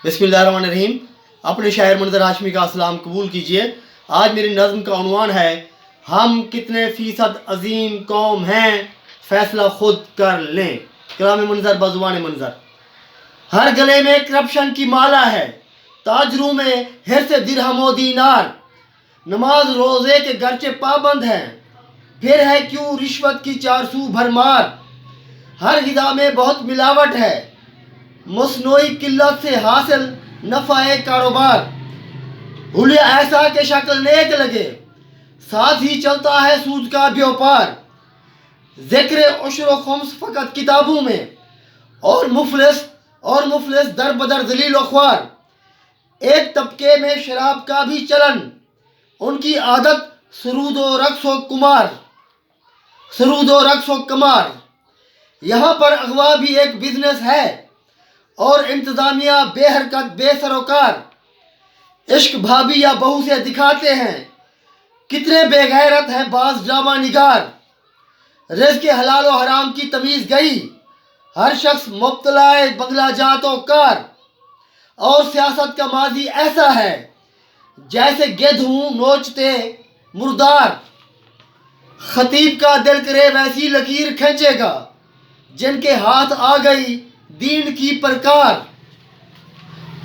बिस्मिल्लाहिर्रहमानिर्रहीम। अपने शायर मंजर हाशमी का सलाम कबूल कीजिए। आज मेरी नज़्म का उन्वान है, हम कितने फ़ीसद अजीम कौम हैं, फ़ैसला खुद कर लें। कलाम मंजर बज़ुबान मंजर। हर गले में करप्शन की माला है, ताजरों में हिर्स दिरहमो दीनार। नमाज रोज़े के गरचे पाबंद हैं, फिर है क्यों रिश्वत की चारसू भरमार। हर ग़िज़ा में बहुत मिलावट है, मसनूई किल्लत से हासिल नफ़ा कारोबार। हुलिया ऐसा कि शक्ल नेक लगे, साथ ही चलता है सूद का व्यापार। ज़िक्र उश्र खुम्स फ़कत किताबों में, और मुफलिस दर बदर ज़लील व ख्वार। एक तबके में शराब का भी चलन, उनकी आदत सुरूद व रक़्स व कमार। यहाँ पर अगवा भी एक बिजनेस है, और इंतज़ामिया बेहरकत बेसरोकार। इश्क भाभी या बहू से दिखाते हैं, कितने बेगैरत हैं बाज़ ड्रामा निगार। रिज़्क़ के हलाल व हराम की तमीज़ गई, हर शख्स मुब्तला बंगला जातो कार। और सियासत का माजी ऐसा है, जैसे गेंदू नोचते मुर्दार। खतीब का दिल करे वैसी लकीर खींचेगा, जिनके हाथ आ गई दीन की प्रकार।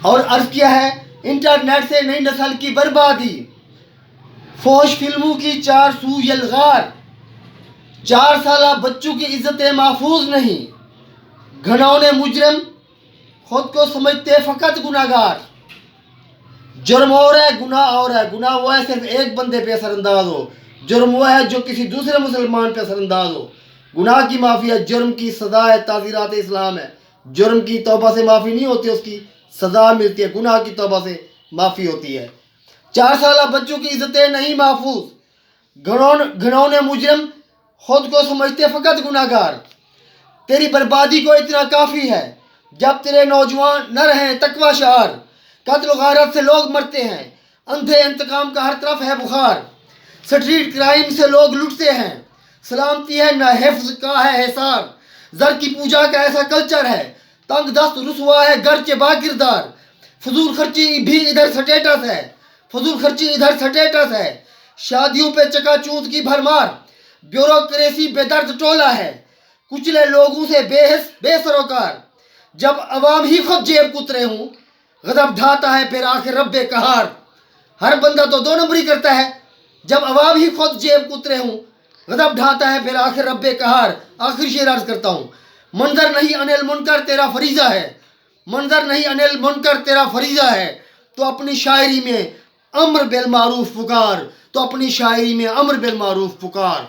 और अर्ज़ किया है, इंटरनेट से नई नस्ल की बर्बादी, फौश फिल्मों की चार सू यलगार। 4 साला बच्चों की इज्जतें महफूज नहीं, घनौने मुजरिम खुद को समझते फ़कत गुनाहगार। जुर्म और है, गुनाह और है। गुनाह वो है सिर्फ एक बंदे पे असरअंदाज हो, जुर्म वो है जो किसी दूसरे मुसलमान पे असरअंदाज हो। गुनाह की माफ़ी है, जुर्म की सज़ा है, ताज़ीरात इस्लाम है। जुर्म की तौबा से माफ़ी नहीं होती, उसकी सज़ा मिलती है। गुनाह की तौबा से माफ़ी होती है। 4 साला बच्चों की इज्जतें नहीं महफूज, घनौने मुजरिम खुद को समझते फ़कत गुनाहगार। तेरी बर्बादी को इतना काफ़ी है, जब तेरे नौजवान न रहें तकवा शार। कत्ल गारत से लोग मरते हैं, अंधे इंतकाम का हर तरफ है बुखार। स्ट्रीट क्राइम से लोग लुटते हैं, सलामती है न हिफ्ज़ का है हिसार। ज़र की पूजा का ऐसा कल्चर है, तंग दस्त रुसवा है गर्चे बाकिरदार। फजूल खर्ची भी इधर स्टेटस है, शादियों पे चकाचूंध की भरमार। ब्यूरोक्रेसी बेदर्द टोला है, कुचले लोगों से बेसरोकार। जब अवाम ही खुद जेब कुतरे हूँ, गज़ब ढाता है फिर आखिर रब्बे कहार। हर बंदा तो 2 नंबरी करता है, जब अवाम ही खुद जेब कुतरे हूँ, गज़ब ढाता है फिर आखिर रब्बे कहार। आखिर शेर अर्ज़ करता हूँ, मंजर नहीं अनिल मुनकर तेरा फरीज़ा है, मंजर नहीं अनिल मुनकर तेरा फरीज़ा है। तो अपनी शायरी में अम्र बिल मारूफ पुकार, तो अपनी शायरी में अम्र बिल मारूफ पुकार।